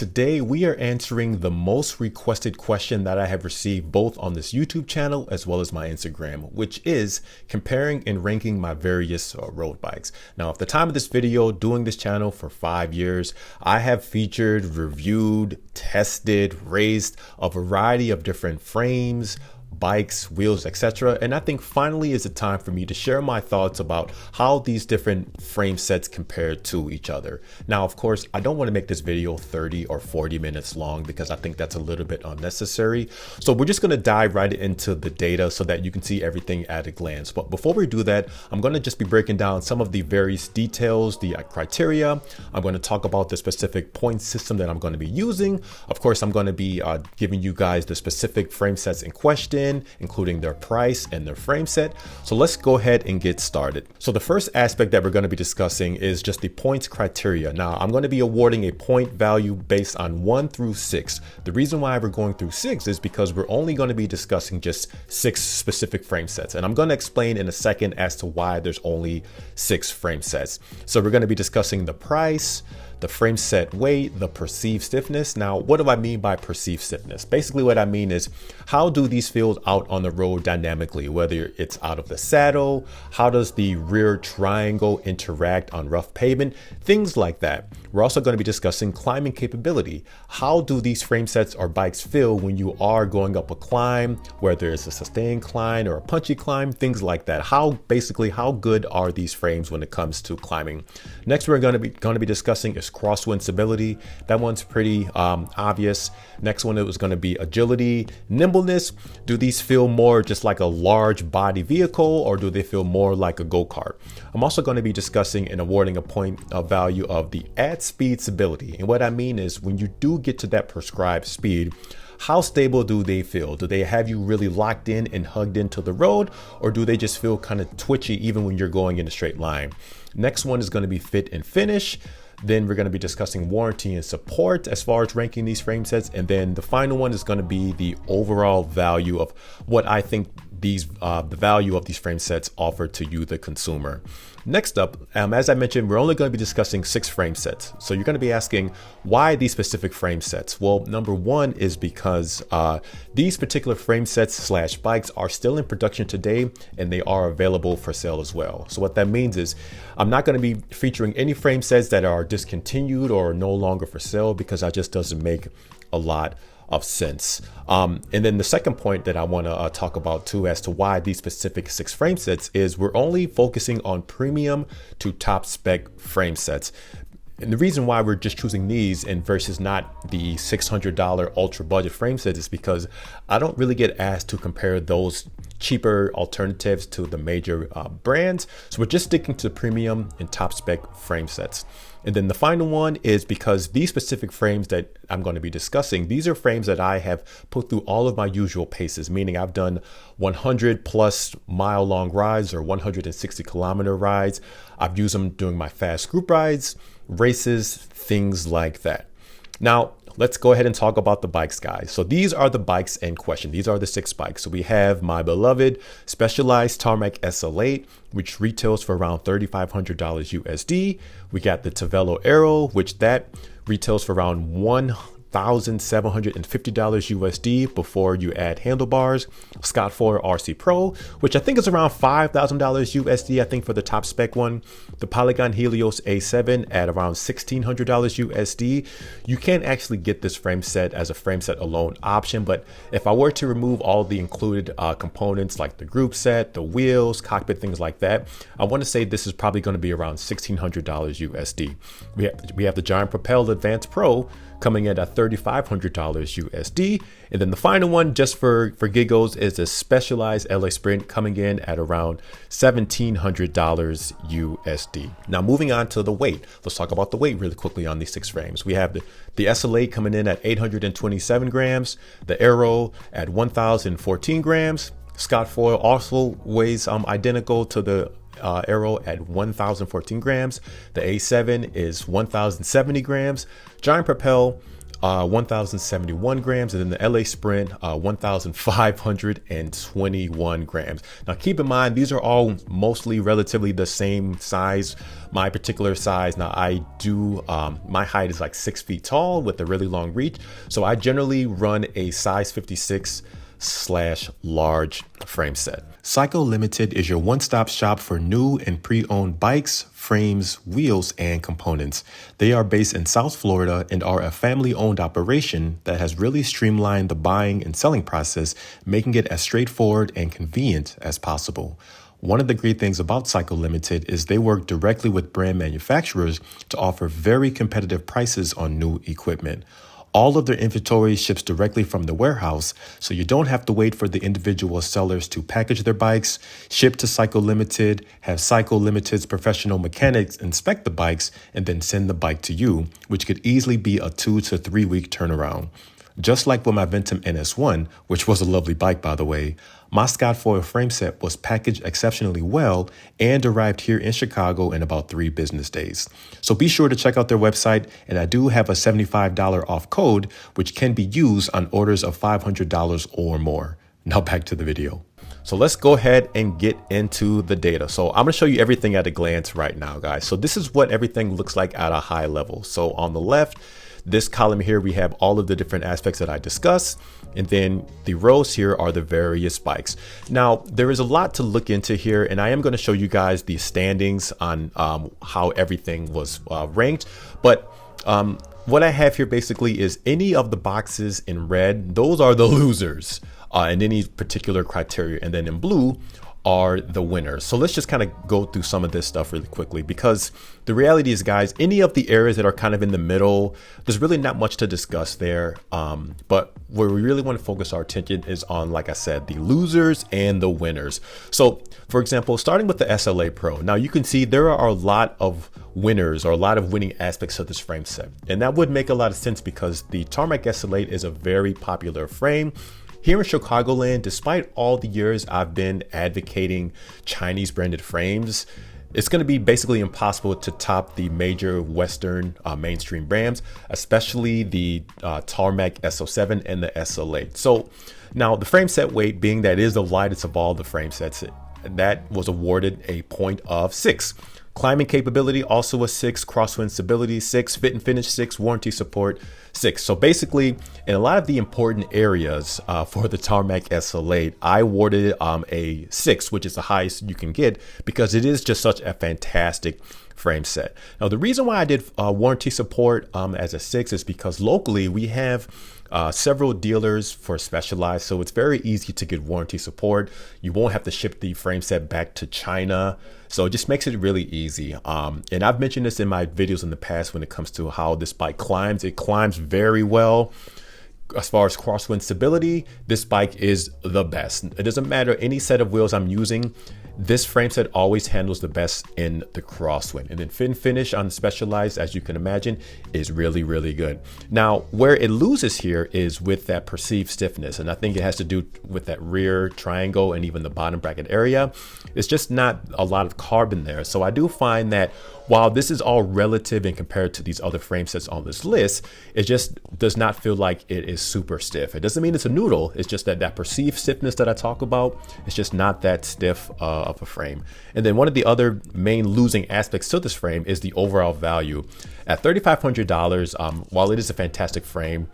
Today we are answering the most requested question that I have received both on this YouTube channel as well as my Instagram, which is comparing and ranking my various road bikes. Now, at the time of this video, doing this channel for 5 years, I have featured, reviewed, tested, raced a variety of different frames, bikes, wheels, etc. And I think finally is the time for me to share my thoughts about how these different frame sets compare to each other. Now, of course, I don't want to make this video 30 or 40 minutes long because I think that's a little bit unnecessary. So we're just going to dive right into the data so that you can see everything at a glance. But before we do that, I'm going to just be breaking down some of the various details, the criteria. I'm going to talk about the specific point system that I'm going to be using. Of course, I'm going to be giving you guys the specific frame sets in question, including their price and their frame set. So let's go ahead and get started. So the first aspect that we're going to be discussing is just the points criteria. Now, I'm going to be awarding a point value based on 1 through 6. The reason why we're going through 6 is because we're only going to be discussing just 6 specific frame sets. And I'm going to explain in a second as to why there's only 6 frame sets. So we're going to be discussing the price, the frame set weight, the perceived stiffness. Now, what do I mean by perceived stiffness? Basically, what I mean is how do these feel out on the road dynamically, whether it's out of the saddle, how does the rear triangle interact on rough pavement, things like that. We're also going to be discussing climbing capability. How do these frame sets or bikes feel when you are going up a climb, whether it's a sustained climb or a punchy climb, things like that. How good are these frames when it comes to climbing? Next, we're going to be discussing is crosswind stability. That one's pretty obvious. Next one, it was going to be agility, nimbleness. Do these feel more just like a large body vehicle, or do they feel more like a go-kart? I'm also going to be discussing and awarding a point of value of the at speed stability. And what I mean is when you do get to that prescribed speed, how stable do they feel? Do they have you really locked in and hugged into the road, or do they just feel kind of twitchy even when you're going in a straight line? Next one is going to be fit and finish. Then we're going to be discussing warranty and support as far as ranking these frame sets. And then the final one is going to be the overall value of what I think the value of these frame sets offer to you, the consumer. Next up, as I mentioned, we're only going to be discussing 6 frame sets. So you're going to be asking why these specific frame sets? Well, number one is because these particular frame sets / bikes are still in production today, and they are available for sale as well. So what that means is I'm not going to be featuring any frame sets that are discontinued or no longer for sale, because that just doesn't make a lot of sense. And then the second point that I want to talk about too as to why these specific 6 frame sets is we're only focusing on premium to top spec frame sets. And the reason why we're just choosing these and versus not the $600 ultra budget frame sets is because I don't really get asked to compare those cheaper alternatives to the major brands. So we're just sticking to premium and top spec frame sets. And then the final one is because these specific frames that I'm going to be discussing, these are frames that I have put through all of my usual paces, meaning I've done 100+ mile long rides or 160 kilometer rides. I've used them during my fast group rides, races, things like that. Now, let's go ahead and talk about the bikes, guys. So these are the bikes in question. These are the 6 bikes. So we have my beloved Specialized Tarmac SL8, which retails for around $3,500 USD. We got the Tavelo Arow, which that retails for around $1,750 USD before you add handlebars. Scott 4 RC Pro, which I think is around $5,000 USD, I think, for the top spec one. The Polygon Helios A7 at around $1,600 USD. You can't actually get this frame set as a frame set alone option, but if I were to remove all the included components like the group set, the wheels, cockpit, things like that, I want to say this is probably going to be around $1,600 USD. We have the Giant Propel Advanced Pro coming in at $3,500 USD. And then the final one, just for giggles, is a Specialized Allez Sprint coming in at around $1,700 USD. Now, moving on to the weight, let's talk about the weight really quickly on these 6 frames. We have the SL8 coming in at 827 grams, the Arow at 1,014 grams. Scott 4 also weighs identical to the Arow at 1,014 grams. The A7 is 1,070 grams. Giant Propel 1,071 grams, and then the Allez Sprint, 1,521 grams. Now keep in mind, these are all mostly relatively the same size. My particular size, now I do, my height is like 6 feet tall with a really long reach. So I generally run a size 56/large frame set. Cycle Limited is your one-stop shop for new and pre-owned bikes, frames, wheels, and components. They are based in South Florida and are a family-owned operation that has really streamlined the buying and selling process, making it as straightforward and convenient as possible. One of the great things about Cycle Limited is they work directly with brand manufacturers to offer very competitive prices on new equipment. All of their inventory ships directly from the warehouse, so you don't have to wait for the individual sellers to package their bikes, ship to Cycle Limited, have Cycle Limited's professional mechanics inspect the bikes, and then send the bike to you, which could easily be a 2 to 3 week turnaround. Just like with my Ventum NS1, which was a lovely bike by the way, my Scott foil frame set was packaged exceptionally well and arrived here in Chicago in about 3 business days. So be sure to check out their website, and I do have a $75 off code which can be used on orders of $500 or more. Now back to the video. So let's go ahead and get into the data. So I'm going to show you everything at a glance right now, guys. So this is what everything looks like at a high level. So on the left, this column here, we have all of the different aspects that I discussed. And then the rows here are the various bikes. Now, there is a lot to look into here, and I am going to show you guys the standings on how everything was ranked. But what I have here basically is any of the boxes in red, those are the losers in any particular criteria. And then in blue are the winners. So let's just kind of go through some of this stuff really quickly, because the reality is, guys, any of the areas that are kind of in the middle, there's really not much to discuss there. But where we really want to focus our attention is on, like I said, the losers and the winners. So for example, starting with the SL8 Pro, now you can see there are a lot of winners or a lot of winning aspects of this frame set. And that would make a lot of sense because the Tarmac SL8 is a very popular frame. Here in Chicagoland, despite all the years I've been advocating Chinese branded frames, it's going to be basically impossible to top the major Western mainstream brands, especially the Tarmac SL7 and the SL8. So now the frame set weight, being that it is the lightest of all the frame sets, that was awarded a point of 6. Climbing capability, also a 6, crosswind stability 6, fit and finish 6, warranty support 6. So basically, in a lot of the important areas for the Tarmac SL8, I awarded a 6, which is the highest you can get because it is just such a fantastic frame set. Now, the reason why I did warranty support as a 6 is because locally we have several dealers for Specialized, so it's very easy to get warranty support. You won't have to ship the frame set back to China, so it just makes it really easy. And I've mentioned this in my videos in the past when it comes to how this bike climbs. It climbs very well. As far as crosswind stability, this bike is the best. It doesn't matter any set of wheels I'm using, this frame set always handles the best in the crosswind. And then fit and finish on Specialized, as you can imagine, is really, really good. Now, where it loses here is with that perceived stiffness. And I think it has to do with that rear triangle and even the bottom bracket area. It's just not a lot of carbon there. So I do find that while this is all relative and compared to these other frame sets on this list, it just does not feel like it is super stiff. It doesn't mean it's a noodle. It's just that that perceived stiffness that I talk about, it's just not that stiff of a frame. And then one of the other main losing aspects to this frame is the overall value. At $3,500, while it is a fantastic frame,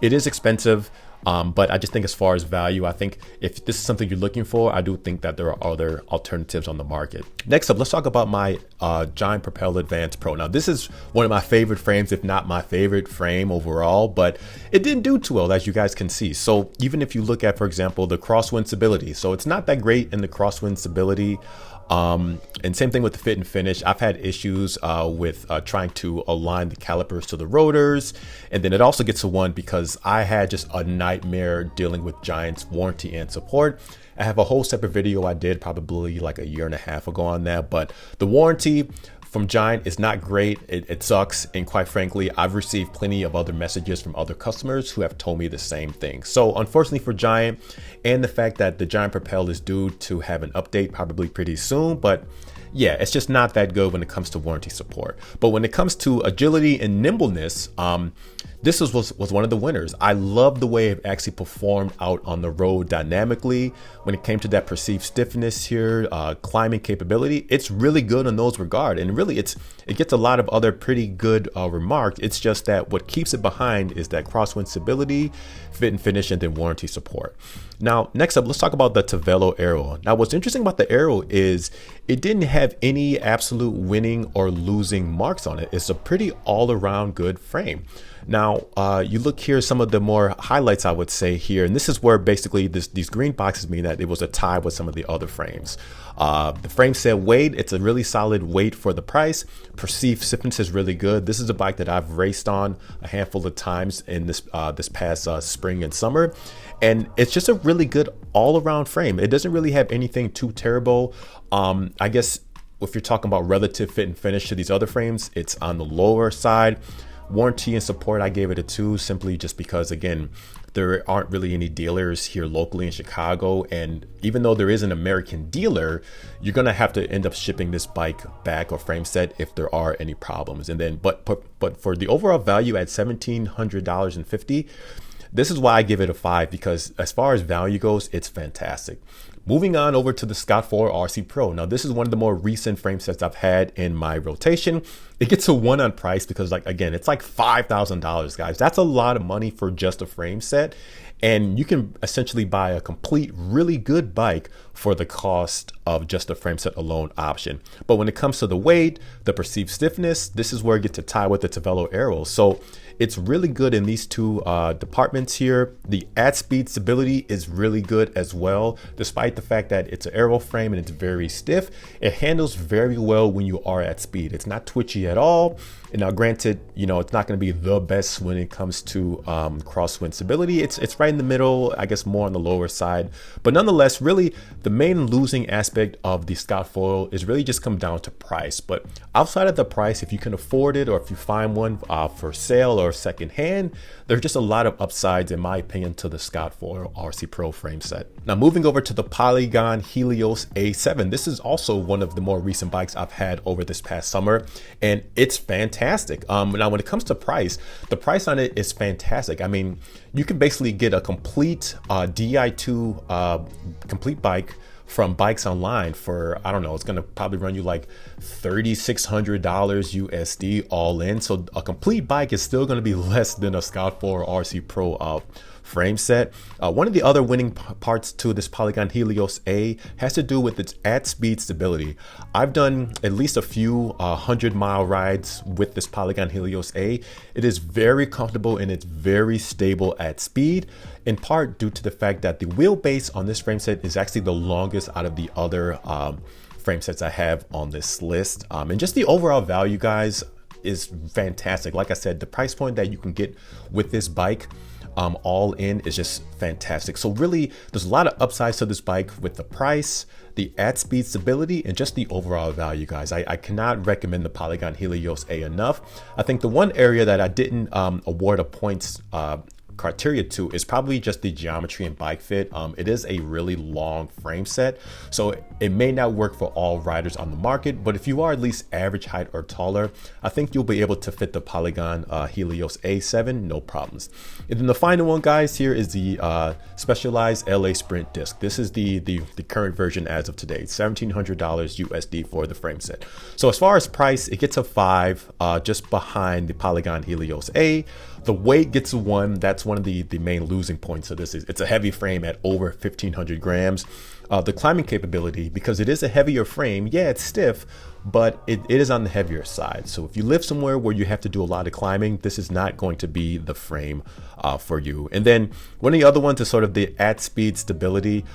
it is expensive. But I just think as far as value, I think if this is something you're looking for, I do think that there are other alternatives on the market. Next up, let's talk about my Giant Propel Advanced Pro. Now, this is one of my favorite frames, if not my favorite frame overall, but it didn't do too well, as you guys can see. So even if you look at, for example, the crosswind stability, so it's not that great in the crosswind stability. And same thing with the fit and finish. I've had issues with trying to align the calipers to the rotors. And then it also gets to one because I had just a nightmare dealing with Giant's warranty and support. I have a whole separate video I did probably like a year and a half ago on that, but the warranty from Giant is not great. It sucks. And quite frankly, I've received plenty of other messages from other customers who have told me the same thing. So unfortunately for Giant, and the fact that the Giant Propel is due to have an update probably pretty soon, but yeah, it's just not that good when it comes to warranty support. But when it comes to agility and nimbleness, this was one of the winners. I love the way it actually performed out on the road dynamically. When it came to that perceived stiffness here, climbing capability, it's really good in those regard. And really it gets a lot of other pretty good remarks. It's just that what keeps it behind is that crosswind stability, fit and finish, and then warranty support. Now, next up, let's talk about the Tavelo Arow. Now, what's interesting about the Arow is it didn't have any absolute winning or losing marks on it. It's a pretty all-around good frame. Now, you look here, some of the more highlights I would say here, and this is where basically these green boxes mean that it was a tie with some of the other frames. The frame set weight, it's a really solid weight for the price. Perceived stiffness is really good. This is a bike that I've raced on a handful of times in this past spring and summer. And it's just a really good all-around frame. It doesn't really have anything too terrible. I guess if you're talking about relative fit and finish to these other frames, it's on the lower side. Warranty and support, I gave it a 2, simply just because, again, there aren't really any dealers here locally in Chicago. And even though there is an American dealer, you're going to have to end up shipping this bike back or frame set if there are any problems. And then, but for the overall value at $1,700.50, this is why I give it a 5, because as far as value goes, it's fantastic. Moving on over to the Scott 4 RC Pro. Now, this is one of the more recent frame sets I've had in my rotation. It gets a 1 on price because, like, again, it's like $5,000, guys. That's a lot of money for just a frame set. And you can essentially buy a complete, really good bike for the cost of just a frame set alone option. But when it comes to the weight, the perceived stiffness, this is where you get to tie with the Tavelo Arow. So it's really good in these two departments here. The at speed stability is really good as well. Despite the fact that it's an aero frame and it's very stiff, it handles very well when you are at speed. It's not twitchy at all. And now granted, you know, it's not going to be the best when it comes to crosswind stability. It's right in the middle, I guess more on the lower side. But nonetheless, really the main losing aspect of the Scott Foil is really just come down to price. But outside of the price, if you can afford it, or if you find one for sale or secondhand, there's just a lot of upsides, in my opinion, to the Scott Foil RC Pro frame set. Now, moving over to the Polygon Helios A7. This is also one of the more recent bikes I've had over this past summer, and it's fantastic. Now, when it comes to price, the price on it is fantastic. I mean, you can basically get a complete Di2 complete bike from Bikes Online for, I don't know, it's gonna probably run you like $3,600 USD all in. So a complete bike is still gonna be less than a Scott 4 RC Pro frame set. One of the other winning parts to this Polygon Helios A has to do with its at speed stability. I've done at least a few 100-mile rides with this Polygon Helios A. It is very comfortable and it's very stable at speed, in part due to the fact that the wheelbase on this frame set is actually the longest out of the other frame sets I have on this list. And just the overall value, guys, is fantastic. Like I said, the price point that you can get with this bike all in is just fantastic. So really, there's a lot of upsides to this bike with the price, the at speed stability, and just the overall value, guys. I cannot recommend the Polygon Helios A enough. I think the one area that I didn't award a points criteria to is probably just the geometry and bike fit. It is a really long frame set, so it may not work for all riders on the market, but if you are at least average height or taller, I think you'll be able to fit the Polygon Helios A7, no problems. And then the final one, guys, here is the specialized Allez Sprint disc. This is the current version as of today, $1,700 USD for the frame set. So as far as price, it gets a 5, just behind the Polygon Helios A. The weight gets a 1. That's one of the main losing points of this. It's a heavy frame at over 1,500 grams. The climbing capability, because it is a heavier frame, yeah, it's stiff, but it is on the heavier side. So if you live somewhere where you have to do a lot of climbing, this is not going to be the frame for you. And then one of the other ones is sort of the at speed stability.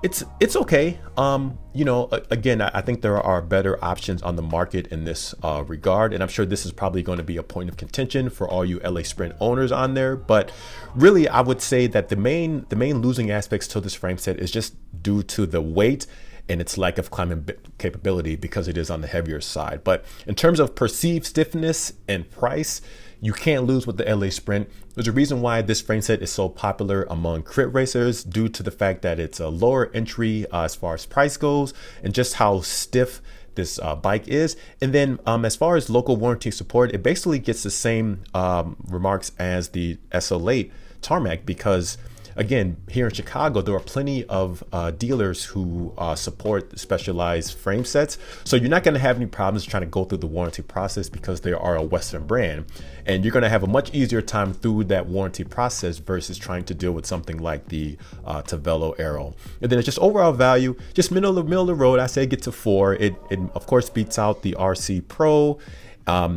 It's okay. You know, again, I think there are better options on the market in this regard, and I'm sure this is probably going to be a point of contention for all you Allez Sprint owners on there. But really, I would say that the main losing aspects to this frame set is just due to the weight and its lack of climbing capability, because it is on the heavier side. But in terms of perceived stiffness and price, you can't lose with the Allez Sprint. There's a reason why this frame set is so popular among crit racers, due to the fact that it's a lower entry as far as price goes, and just how stiff this bike is. And then as far as local warranty support, it basically gets the same remarks as the SL8 Tarmac, because again, here in Chicago, there are plenty of dealers who support specialized frame sets. So you're not going to have any problems trying to go through the warranty process because they are a Western brand. And you're going to have a much easier time through that warranty process versus trying to deal with something like the Tavelo Arow. And then it's just overall value, just middle of the road. I say get to 4. It of course beats out the RC Pro,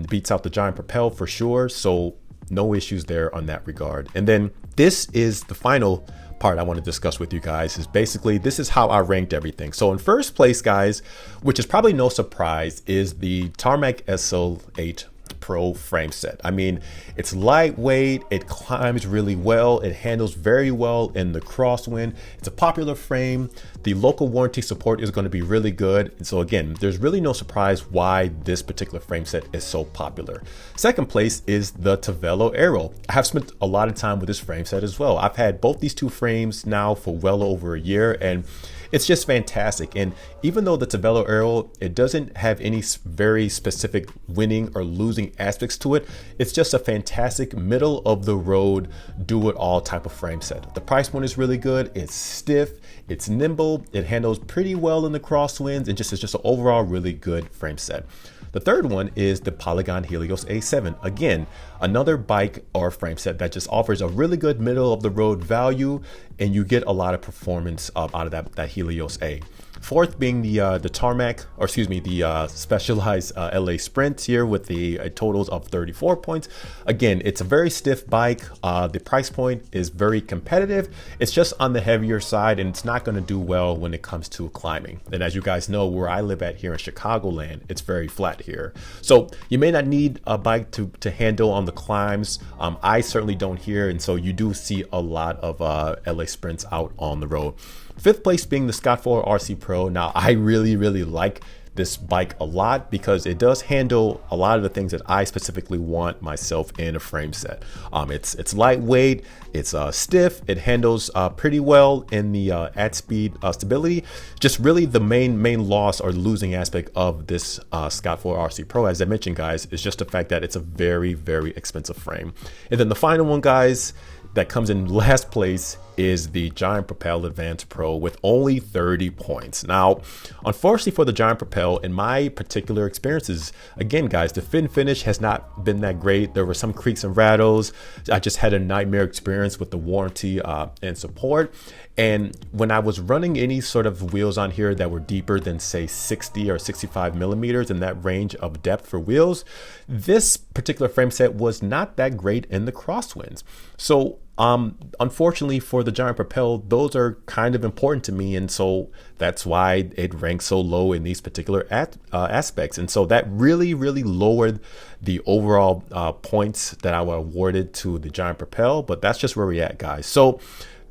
beats out the Giant Propel for sure. So no issues there on that regard. And then this is the final part I want to discuss with you guys, is basically this is how I ranked everything. So in first place, guys, which is probably no surprise, is the Tarmac SL8 Pro frame set. I mean, it's lightweight, it climbs really well, it handles very well in the crosswind. It's a popular frame. The local warranty support is going to be really good. And so again, there's really no surprise why this particular frame set is so popular. Second place is the Tavelo Arow. I have spent a lot of time with this frame set as well. I've had both these two frames now for well over a year, and it's just fantastic. And even though the Tavelo Arow, it doesn't have any very specific winning or losing aspects to it, it's just a fantastic middle of the road, do it all type of frame set. The price point is really good. It's stiff, it's nimble, it handles pretty well in the crosswinds, and just is just an overall really good frame set. The third one is the Polygon Helios A7. Again, another bike or frame set that just offers a really good middle of the road value, and you get a lot of performance out of that Helios A. Fourth being the Tarmac, or excuse me, the specialized Allez Sprint here with the totals of 34 points. Again, it's a very stiff bike. The price point is very competitive. It's just on the heavier side, and it's not going to do well when it comes to climbing. And as you guys know, where I live at here in Chicagoland, it's very flat here. So you may not need a bike to handle on the climbs. I certainly don't here, and so you do see a lot of Allez Sprints out on the road. Fifth place being the Scott 4 RC Pro. Now, I really like this bike a lot because it does handle a lot of the things that I specifically want myself in a frame set. It's lightweight, it's stiff, it handles pretty well in the at speed stability. Just really the main loss or losing aspect of this Scott 4 RC Pro, as I mentioned, guys, is just the fact that it's a very expensive frame. And then the final one, guys, that comes in last place is the Giant Propel Advanced Pro with only 30 points. Now, unfortunately for the Giant Propel, in my particular experiences, again, guys, the fin finish has not been that great. There were some creaks and rattles. I just had a nightmare experience with the warranty and support. And when I was running any sort of wheels on here that were deeper than, say, 60 or 65 millimeters in that range of depth for wheels, this particular frame set was not that great in the crosswinds. So unfortunately for the Giant Propel, those are kind of important to me, and so that's why it ranks so low in these particular aspects. And so that really lowered the overall points that I awarded to the Giant Propel, but that's just where we're at, guys. So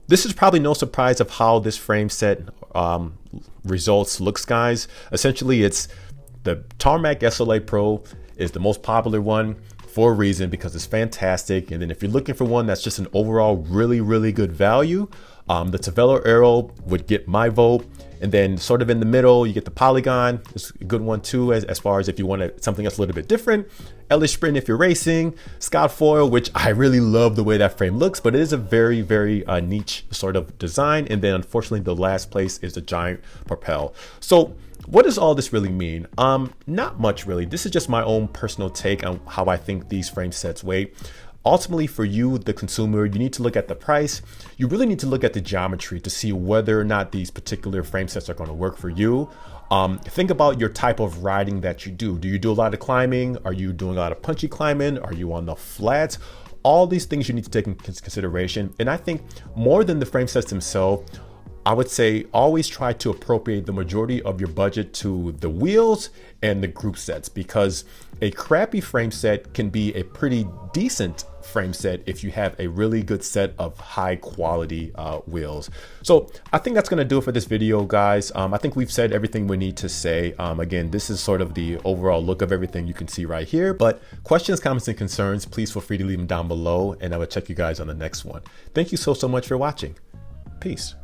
this is probably no surprise of how this frame set results looks, guys. Essentially, it's the Tarmac SL8 Pro is the most popular one for a reason, because it's fantastic. And then if you're looking for one that's just an overall really good value, the Tavelo Arow would get my vote. And then sort of in the middle, you get the Polygon. It's a good one too, as far as if you want something that's a little bit different. Allez Sprint if you're racing. Scott Foil, which I really love the way that frame looks, but it is a very niche sort of design. And then unfortunately, the last place is the Giant Propel. So what does all this really mean? Not much really. This is just my own personal take on how I think these frame sets weigh. Ultimately, for you, the consumer, you need to look at the price. You really need to look at the geometry to see whether or not these particular frame sets are going to work for you. Think about your type of riding that you do. Do you do a lot of climbing? Are you doing a lot of punchy climbing? Are you on the flats? All these things you need to take into consideration. And I think more than the frame sets themselves, I would say always try to appropriate the majority of your budget to the wheels and the group sets, because a crappy frame set can be a pretty decent frame set if you have a really good set of high quality wheels. So I think that's going to do it for this video, guys. I think we've said everything we need to say. Again, this is sort of the overall look of everything you can see right here, but questions, comments, and concerns, please feel free to leave them down below, and I will check you guys on the next one. Thank you so much for watching. Peace.